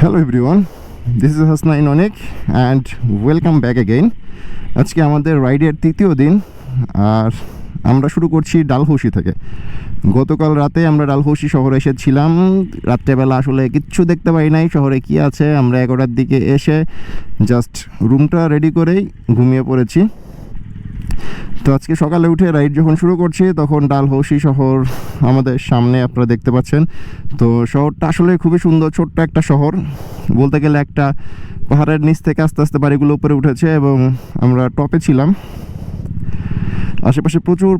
Hello everyone, this is Hasnain অনেক and welcome back again. আজকে আমাদের রাইডের তৃতীয় দিন, আর আমরা শুরু করছি ডালহৌসি থেকে। গতকাল রাতে আমরা ডালহৌসি শহরে এসেছিলাম। রাত্রেবেলা আসলে কিচ্ছু দেখতে পাই নাই শহরে কি আছে। আমরা 11টার দিকে এসে জাস্ট রুমটা রেডি করেই ঘুমিয়ে পড়েছি। তো আজকে সকালে উঠে রাইড যখন শুরু করছি তখন ডালহৌসি শহর আমাদের সামনে আপনারা দেখতে পাচ্ছেন। তো শহরটা আসলে খুবই সুন্দর, ছোট্ট একটা শহর বলতে গেলে। একটা পাহাড়ের নিচ থেকে আস্তে আস্তে বাড়িগুলো উপরে উঠেছে এবং আমরা টপে ছিলাম। আশেপাশে প্রচুর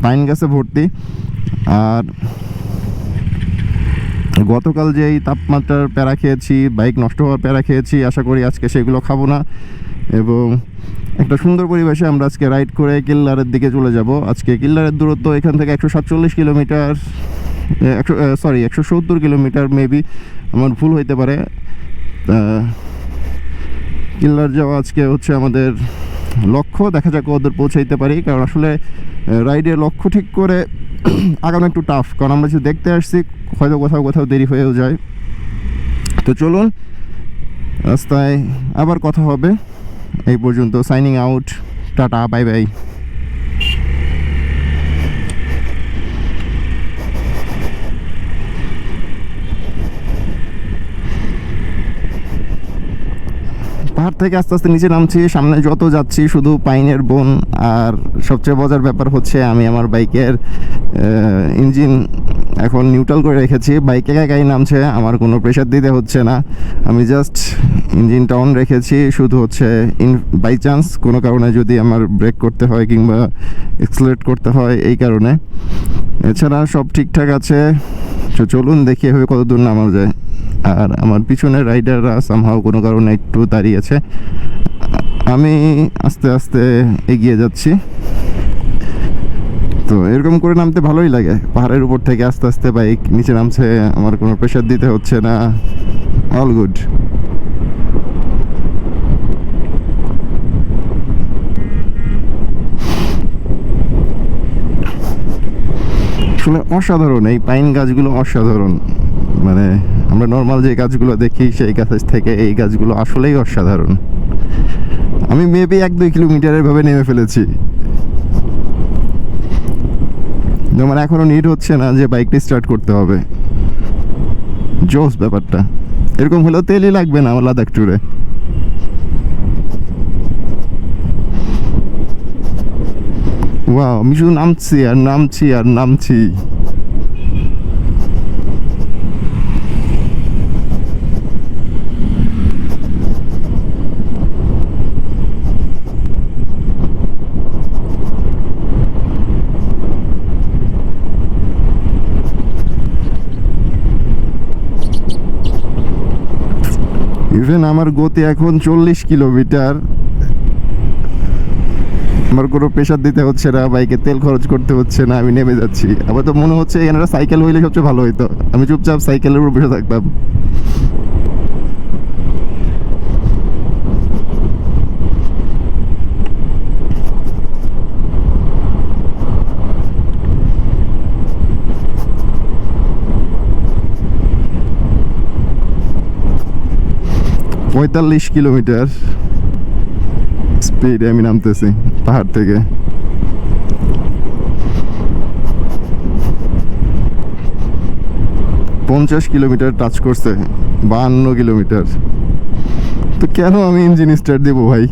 পাইন গাছে ভর্তি। আর গতকাল যে এই তাপমাত্রার প্যারা খেয়েছি, বাইক নষ্ট হওয়ার প্যারা খেয়েছি, আশা করি আজকে সেগুলো খাবো না এবং একটা সুন্দর পরিবেশে আমরা আজকে রাইড করে কিল্লারের দিকে চলে যাব। আজকে কিল্লারের দূরত্ব এখান থেকে 147 কিলোমিটার, 170 কিলোমিটার মেবি, আমার ভুল হইতে পারে। কিল্লার যাওয়া আজকে হচ্ছে আমাদের লক্ষ্য। দেখা যাক ওদের পৌঁছাইতে পারি, কারণ আসলে রাইডের লক্ষ্য ঠিক করে আগানো একটু টাফ, কারণ আমরা যে দেখতে আসছি হয়তো কোথাও দেরি হয়েও যায়। তো চলুন, রাস্তায় আবার কথা হবে। এই পর্যন্ত signing out, tata, bye bye. পাহাড় থেকে আস্তে আস্তে নিচে নামছি। সামনে যত যাচ্ছি শুধু পাইনের বন। আর সবচেয়ে মজার ব্যাপার হচ্ছে আমি আমার বাইকের ইঞ্জিন এখন নিউট্রাল করে রেখেছি। বাইক একাই নামছে, আমার কোনো প্রেশার দিতে হচ্ছে না। আমি জাস্ট ইঞ্জিনটা অন রেখেছি, শুধু হচ্ছে বাই চান্স কোনো কারণে যদি আমার ব্রেক করতে হয় কিংবা এক্সেলারেট করতে হয় এই কারণে। এছাড়া সব ঠিকঠাক আছে। তো চলুন দেখি এভাবে কত দূর নামা যায়। আর আমার পিছনের রাইডাররা সামহাও কোনো কারণে একটু দাঁড়িয়ে আছে। আমি আস্তে আস্তে এগিয়ে যাচ্ছি। তো এরকম করে নামতে ভালোই লাগে। পাহাড়ের উপর থেকে আস্তে আস্তে বাইক নিচে নামছে, আমার কোনো প্রেশার দিতে হচ্ছে না। All good. আসলে অসাধারণ, এই পাইন গাছগুলো অসাধারণ। মানে আমরা নর্মাল যে গাছগুলো দেখি সেই গাছের থেকে এই গাছগুলো আসলেই অসাধারণ। আমি মেবি 1-2 কিলোমিটারের ভাবে নেমে ফেলেছি। আমার এখনো নিড হচ্ছে না যে বাইকটি স্টার্ট করতে হবে। জোস ব্যাপারটা। এরকম হলেও তেলই লাগবে না আমার লাদাখ ট্যুরে। ওয়াও, আমি শুধু নামছি আর নামছি আর নামছি। ইভেন আমার গতি এখন 40 কিলোমিটার। আমার কোনো প্রেশার দিতে হচ্ছে না, বাইকে তেল খরচ করতে হচ্ছে না, আমি নেমে যাচ্ছি। আবার তো মনে হচ্ছে এনারা সাইকেল হইলে সবচেয়ে ভালো হইতো, আমি চুপচাপ সাইকেলের উপর বসে থাকতাম। পঁয়তাল্লিশ কিলোমিটার স্পিডে আমি নামতেছি পাহাড় থেকে। পঞ্চাশ কিলোমিটার টাচ করছে, 52 কিলোমিটার। তো কেন আমি ইঞ্জিন স্টার্ট দেবো ভাই?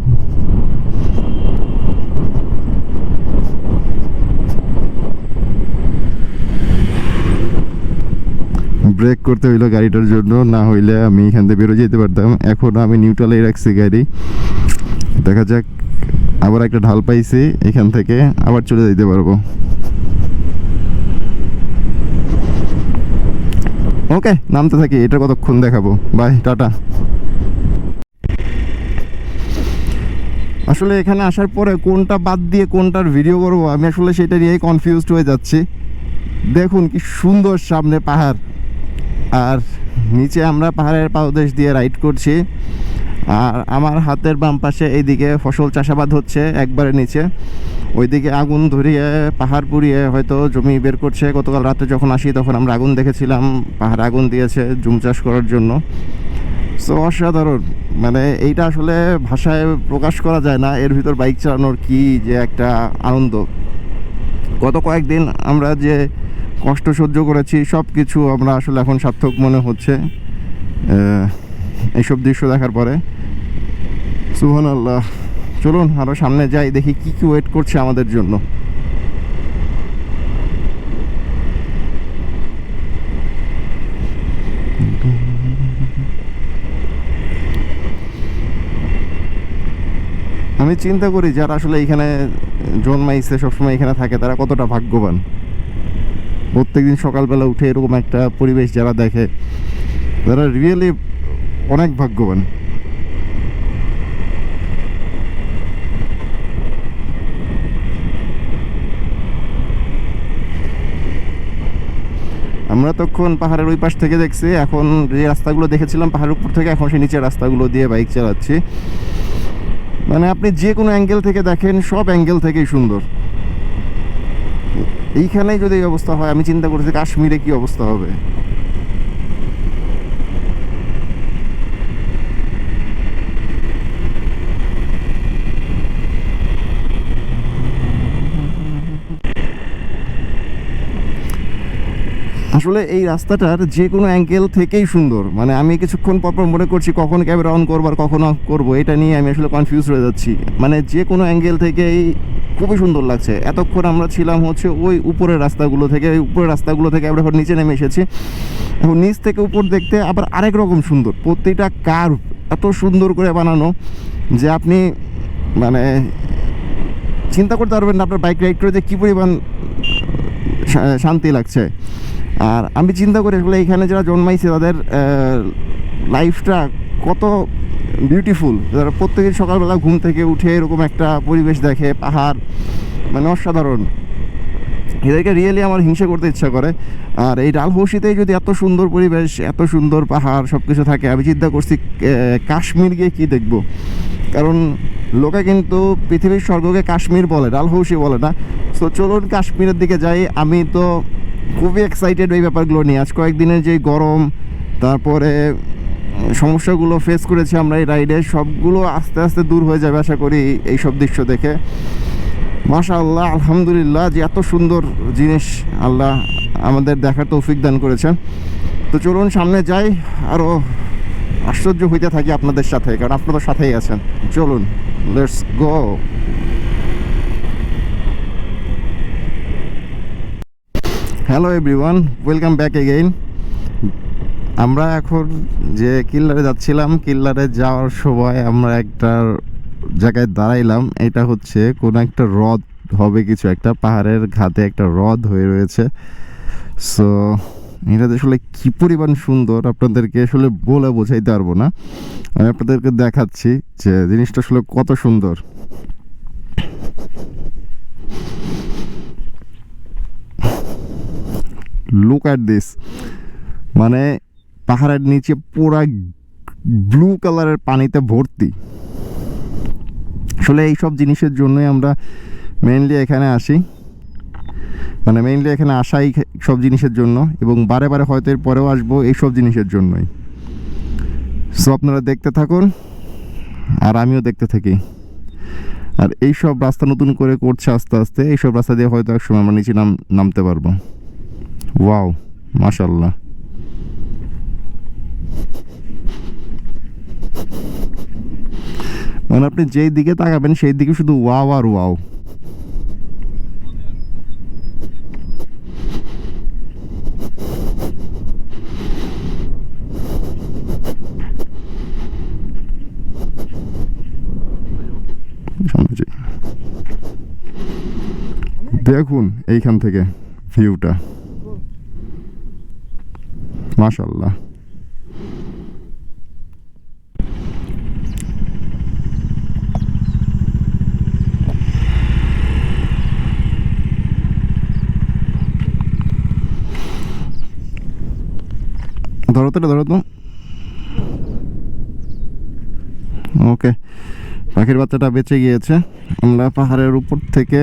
ব্রেক করতে হইলো গাড়িটার জন্য, না হইলে আমি এখান থেকে বেরো যেতে পারতাম। এখন আমি নিউট্রালেই রাখছি গাড়ি। দেখা যাক, আবার একটা ঢাল পাইছি, এখান থেকে আবার চলে যেতে পারবো। ওকে, নামতে থাকি। এটা কতক্ষণ দেখাবো। Bye, tata. আসলে এখানে আসার পরে কোনটা বাদ দিয়ে কোনটার ভিডিও করবো আমি আসলে সেটা নিয়েই কনফিউজড হয়ে যাচ্ছি। দেখুন কি সুন্দর সামনে পাহাড়, আর নিচে আমরা পাহাড়ের পাদদেশ দিয়ে রাইড করছি। আর আমার হাতের বাম পাশে এইদিকে ফসল চাষাবাদ হচ্ছে একবারে নিচে, ওইদিকে আগুন ধরিয়ে পাহাড় পুড়িয়ে হয়তো জমি বের করছে। গতকাল রাতে যখন আসি তখন আমরা আগুন দেখেছিলাম, পাহাড় আগুন দিয়েছে জুম চাষ করার জন্য। সো অসাধারণ, মানে এইটা আসলে ভাষায় প্রকাশ করা যায় না, এর ভিতর বাইক চালানোর কি যে একটা আনন্দ। গত কয়েকদিন আমরা যে কষ্ট সহ্য করেছি সব কিছু আমরা আসলে এখন সার্থক মনে হচ্ছে এইসব দৃশ্য দেখার পরে। সুবহানাল্লাহ। চলুন আরও সামনে যাই, দেখি কি কি ওয়েট করছে আমাদের জন্য। আমি চিন্তা করি যারা আসলে এইখানে জন্মাইছে, সবসময় এখানে থাকে, তারা কতটা ভাগ্যবান। প্রত্যেকদিন সকালবেলা উঠে এরকম একটা পরিবেশ যারা দেখে, তারা রিয়েলি অনেক ভাগ্যবান। আমরা তখন পাহাড়ের ওই পাশ থেকে দেখছি, এখন যে রাস্তাগুলো দেখেছিলাম পাহাড়ের উপর থেকে, এখন সেই নিচের রাস্তাগুলো দিয়ে বাইক চালাচ্ছি। মানে আপনি যে কোনো অ্যাঙ্গেল থেকে দেখেন, সব অ্যাঙ্গেল থেকেই সুন্দর। এইখানেই যদি এই অবস্থা হয়, আমি চিন্তা করছি কাশ্মীরে কি অবস্থা হবে। আসলে এই রাস্তাটার যে কোনো অ্যাঙ্গেল থেকেই সুন্দর। মানে আমি কিছুক্ষণ পরপর মনে করছি কখন ক্যামেরা অন করবো আর কখন অফ করবো, এটা নিয়ে আমি আসলে কনফিউজ হয়ে যাচ্ছি। মানে যে কোনো অ্যাঙ্গেল থেকেই খুবই সুন্দর লাগছে। এতক্ষণ আমরা ছিলাম হচ্ছে ওই উপরের রাস্তাগুলো থেকে, ওই উপরের রাস্তাগুলো থেকে আমরা এখন নিচে নেমে এসেছি। এখন নিচ থেকে উপর দেখতে আবার আরেক রকম সুন্দর। প্রতিটা কার্ভ এত সুন্দর করে বানানো যে আপনি মানে চিন্তা করতে পারবেন না আপনার বাইক রাইড করে যে কী পরিমাণ শান্তি লাগছে। আর আমি চিন্তা করি আসলে এখানে যারা জন্মাইছে তাদের লাইফটা কত বিউটিফুল। যারা প্রত্যেকের সকালবেলা ঘুম থেকে উঠে এরকম একটা পরিবেশ দেখে, পাহাড়, মানে অসাধারণ। এদেরকে রিয়েলি আমার হিংসা করতে ইচ্ছা করে। আর এই ডালহৌসিতেই যদি এত সুন্দর পরিবেশ, এত সুন্দর পাহাড় সব কিছু থাকে, আমি চিন্তা করছি কাশ্মীর গিয়ে কী দেখব। কারণ লোকে কিন্তু পৃথিবীর স্বর্গকে কাশ্মীর বলে, ডালহৌসি বলে না। সো চলুন কাশ্মীরের দিকে যাই। আমি তো খুবই এক্সাইটেড এই ব্যাপারগুলো নিয়ে। আজ কয়েকদিনের যে গরম, তারপরে সমস্যাগুলো ফেস করেছি আমরা এই রাইডে, সবগুলো আস্তে আস্তে দূর হয়ে যাবে আশা করি এই সব দৃশ্য দেখে। মাশাআল্লাহ, আলহামদুলিল্লাহ যে এত সুন্দর জিনিস আল্লাহ আমাদের দেখার তৌফিক দান করেছেন। তো চলুন সামনে যাই, আরও আশ্চর্য হইতে থাকি আপনাদের সাথে, কারণ আপনাদের সাথেই আছেন। চলুন, let's go. Hello everyone, welcome back again. আমরা এখন যে কিল্লারে যাচ্ছিলাম, কিল্লারে যাওয়ার সময় আমরা একটা জায়গায় দাঁড়াইলাম। এটা হচ্ছে কোনো একটা হ্রদ হবে, কিছু একটা পাহাড়ের ঘাটে একটা হ্রদ হয়ে রয়েছে। সো এটা আসলে কী পরিমাণ সুন্দর আপনাদেরকে আসলে বলে বোঝাইতে পারবো না। আমি আপনাদেরকে দেখাচ্ছি যে জিনিসটা আসলে কত সুন্দর। লুক অ্যাট দিস, মানে পাহাড়ের নিচে পুরা ব্লু কালারের পানিতে ভর্তি। আসলে এই সব জিনিসের জন্যই আমরা মেইনলি এখানে আসি, মানে মেইনলি এখানে আসাই সব জিনিসের জন্য, এবং বারে বারে হয়তো এর পরেও আসবো এই সব জিনিসের জন্যই। সো আপনারা দেখতে থাকুন আর আমিও দেখতে থাকি। আর এই সব রাস্তা নতুন করে করছে আস্তে আস্তে, এই সব রাস্তা দিয়ে হয়তো একসময় আমরা নিচে নামতে পারবো। ওয়াও, মাশাআল্লাহ। মানে আপনি যেই দিকে তাকাবেন সেই দিকে শুধু ওয়াও আর ওয়াও। দেখুন এইখান থেকে ভিউটা, মাশাআল্লাহ। ধরো তো। পাখির বাচ্চাটা বেঁচে গিয়েছে। আমরা পাহাড়ের উপর থেকে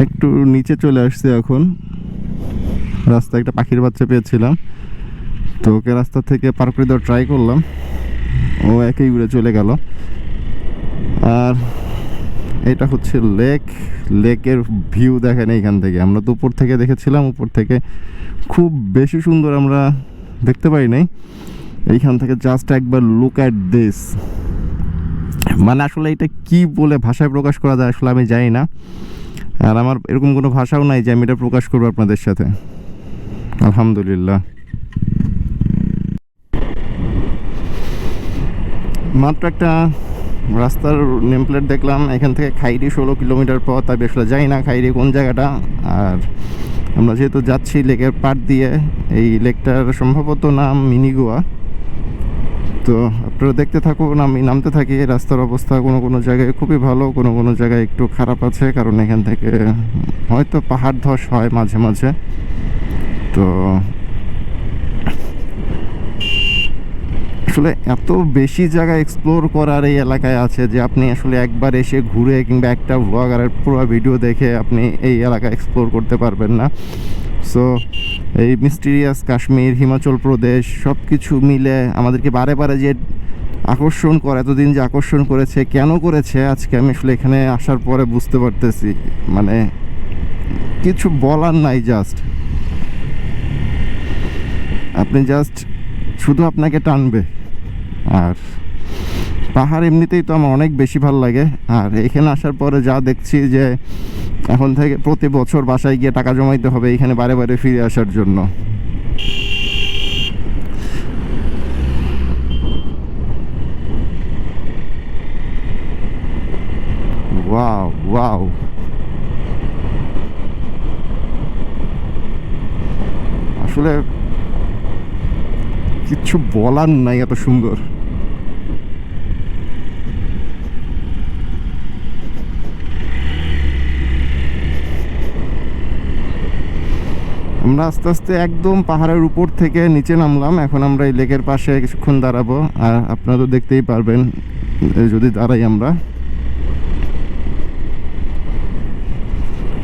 একটু নিচে চলে আসছি এখন। রাস্তায় একটা পাখির বাচ্চা পেয়েছিলাম, তো ওকে রাস্তা থেকে পার করে দেওয়ার ট্রাই করলাম, ও একই উড়ে চলে গেল। আর এটা হচ্ছে লেকের ভিউ দেখেন এইখান থেকে। আমরা তো উপর থেকে দেখেছিলাম, উপর থেকে খুব বেশি সুন্দর আমরা দেখতে পাই নাই। এইখান থেকে জাস্ট একবার লুক অ্যাট দিস, মানে আসলে এটা কি বলে ভাষায় প্রকাশ করা যায় আসলে আমি জানি না। আর আমার এরকম কোনো ভাষাও নাই যে আমি এটা প্রকাশ করবো আপনাদের সাথে। আলহামদুলিল্লাহ। মাত্র একটা রাস্তার নেম প্লেট দেখলাম, এখান থেকে খাইরি 16 কিলোমিটার পথ। আমি আসলে যাই না খাইরি কোন জায়গাটা। আর আমরা যেহেতু যাচ্ছি লেকের পাড় দিয়ে, এই লেকটার সম্ভবত নাম মিনি গোয়া। তো আপনারা দেখতে থাকুন, আমি নামতে থাকি। রাস্তার অবস্থা কোনো কোনো জায়গায় খুবই ভালো, কোনো কোনো জায়গায় একটু খারাপ আছে, কারণ এখান থেকে হয়তো পাহাড় ধস হয় মাঝে মাঝে। তো আসলে এত বেশি জায়গা এক্সপ্লোর করার এই এলাকায় আছে যে আপনি আসলে একবার এসে ঘুরে কিংবা একটা ব্লগ আর পুরো ভিডিও দেখে আপনি এই এলাকা এক্সপ্লোর করতে পারবেন না। সো এই মিস্টিরিয়াস কাশ্মীর, হিমাচল প্রদেশ সব কিছু মিলে আমাদেরকে বারে বারে যে আকর্ষণ করে, এতদিন যে আকর্ষণ করেছে, কেন করেছে আজকে আমি আসলে এখানে আসার পরে বুঝতে পারতেছি। মানে কিছু বলার নাই, জাস্ট আপনি জাস্ট শুধু আপনাকে টানবে। আর পাহাড় এমনিতেই তো আমার অনেক বেশি ভালো লাগে। আর এখানে আসার পরে যা দেখছি যে এখন থেকে প্রতি বছর বাসায় গিয়ে টাকা জমাইতে হবে এখানে বারে বারে ফিরে আসার জন্য। ওয়াও ওয়াও, আসলে কিচ্ছু বলার নাই, এত সুন্দর। আমরা আস্তে আস্তে একদম পাহাড়ের উপর থেকে নিচে নামলাম। এখন আমরা এই লেকের পাশে কিছুক্ষণ দাঁড়াবো। আর আপনারা তো দেখতেই পারবেন যদি দাঁড়াই আমরা।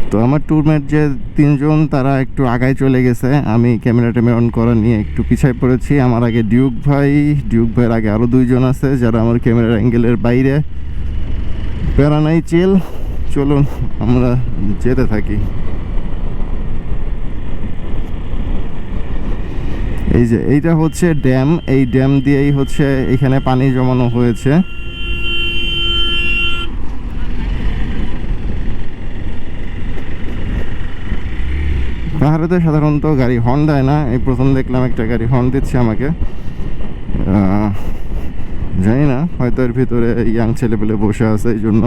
তো আমার ট্যুরমেট যে 3 জন তারা একটু আগায় চলে গেছে, আমি ক্যামেরা অন করা নিয়ে একটু পিছায় পড়েছি। আমার আগে ডিউক ভাইয়ের আগে আরও 2 জন আছে যারা আমার ক্যামেরার অ্যাঙ্গেলের বাইরে। প্যারা নাই, চিল। চলুন আমরা যেতে থাকি। এই যে এইটা হচ্ছে ড্যাম, এই ড্যাম দিয়েই হচ্ছে এখানে পানি জমানো হয়েছে। পাহাড়েতে সাধারণত গাড়ি হর্ন দেয় না, এই প্রথম দেখলাম একটা গাড়ি হর্ন দিচ্ছে আমাকে। জানি না, হয়তো এর ভিতরে ইয়াং ছেলেপেলে বসে আছে এই জন্য।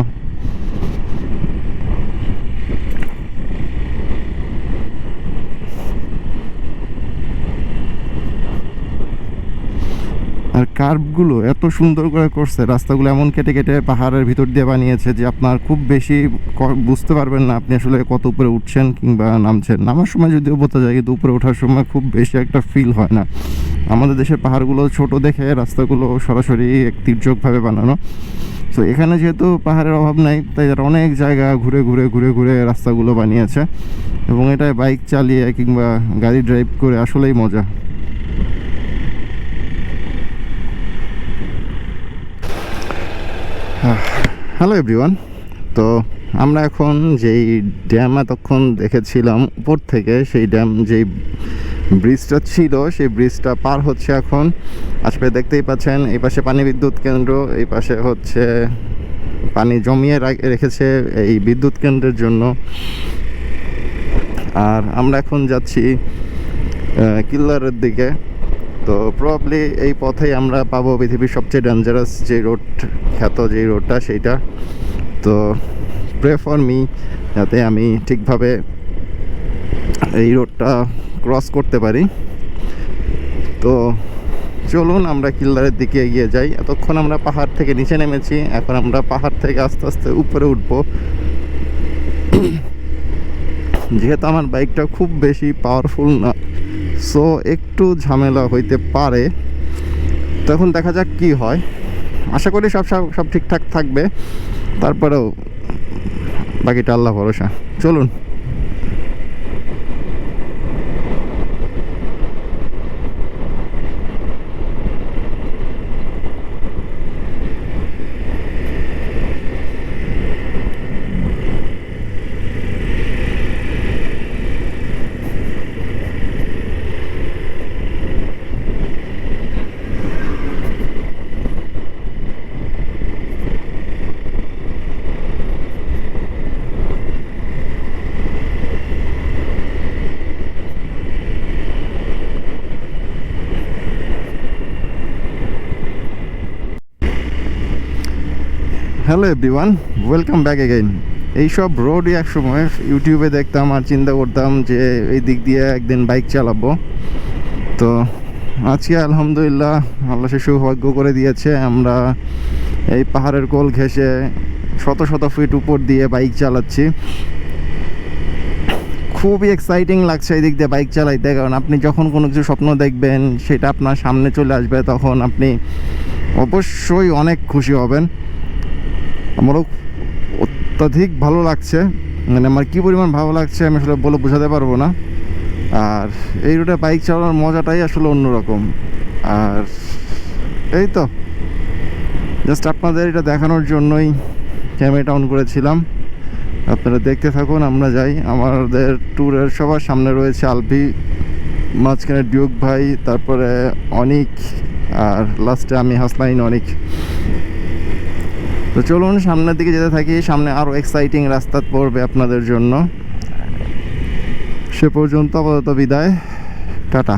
আর কার্ভগুলো এত সুন্দর করে করছে, রাস্তাগুলো এমন কেটে কেটে পাহাড়ের ভিতর দিয়ে বানিয়েছে যে আপনার খুব বেশি বুঝতে পারবেন না আপনি আসলে কত উপরে উঠছেন কিংবা নামছেন। নামার সময় যদিও বোঝা যায়, কিন্তু উপরে ওঠার সময় খুব বেশি একটা ফিল হয় না। আমাদের দেশের পাহাড়গুলো ছোট দেখে রাস্তাগুলো সরাসরি তির্যকভাবে বানানো। তো এখানে যেহেতু পাহাড়ের অভাব নাই, তাই তারা অনেক জায়গা ঘুরে ঘুরে ঘুরে ঘুরে রাস্তাগুলো বানিয়েছে। এবং এটায় বাইক চালিয়ে কিংবা গাড়ি ড্রাইভ করে আসলেই মজা। হ্যালো এভরিওয়ান, তো আমরা এখন যেই ড্যাম এতক্ষণ দেখেছিলাম উপর থেকে, সেই ড্যাম যেই ব্রিজটা ছিল সেই ব্রিজটা পার হচ্ছে এখন। আজকে দেখতেই পাচ্ছেন এই পাশে পানি বিদ্যুৎ কেন্দ্র, এই পাশে হচ্ছে পানি জমিয়ে রেখেছে এই বিদ্যুৎ কেন্দ্রের জন্য। আর আমরা এখন যাচ্ছি কিল্লারের দিকে। তো প্রবাবলি এই পথেই আমরা পাবো পৃথিবীর সবচেয়ে ডেঞ্জারাস যে রোড, খ্যাত যেই রোডটা সেইটা। তো প্রে ফর মি যাতে আমি ঠিকভাবে এই রোডটা ক্রস করতে পারি। তো চলুন আমরা কিল্লারের দিকে এগিয়ে যাই। এতক্ষণ আমরা পাহাড় থেকে নিচে নেমেছি, এখন আমরা পাহাড় থেকে আস্তে আস্তে উপরে উঠবো। যেহেতু আমার বাইকটা খুব বেশি পাওয়ারফুল না, সো একটু ঝামেলা হইতে পারে। তখন দেখা যাক কি হয়। আশা করি সব সব সব ঠিকঠাক থাকবে, তারপরেও বাকিটা আল্লাহ ভরসা। চলুন। Hello everyone, welcome back again. এইসব রোডই এক সময় ইউটিউবে দেখতাম আর চিন্তা করতাম যে এই দিক দিয়ে একদিন বাইক চালাবো। তো আজকে আলহামদুলিল্লাহ আল্লাহ সে সৌভাগ্য করে দিয়েছে, আমরা এই পাহাড়ের কোল ঘেঁষে শত শত ফিট উপর দিয়ে বাইক চালাচ্ছি। খুবই এক্সাইটিং লাগছে এই দিক দিয়ে বাইক চালাইতে, কারণ আপনি যখন কোনো কিছু স্বপ্ন দেখবেন সেটা আপনার সামনে চলে আসবে, তখন আপনি অবশ্যই অনেক খুশি হবেন। আমারও অত্যাধিক ভালো লাগছে, মানে আমার কী পরিমাণ ভালো লাগছে আমি আসলে বলে বোঝাতে পারবো না। আর এই রুটে বাইক চালানোর মজাটাই আসলে অন্যরকম। আর এই তো জাস্ট আপনাদের এটা দেখানোর জন্যই ক্যামেরাটা অন করেছিলাম। আপনারা দেখতে থাকুন, আমরা যাই। আমাদের ট্যুরের সবার সামনে রয়েছে আলভি, মাঝখানে ডিউক ভাই, তারপরে অনিক, আর লাস্টে আমি হাসনাইন অনিক। তো চলুন সামনের দিকে যেতে থাকি, সামনে আরও এক্সাইটিং রাস্তা পড়বে আপনাদের জন্য। সে পর্যন্ত আপাতত বিদায়, টাটা।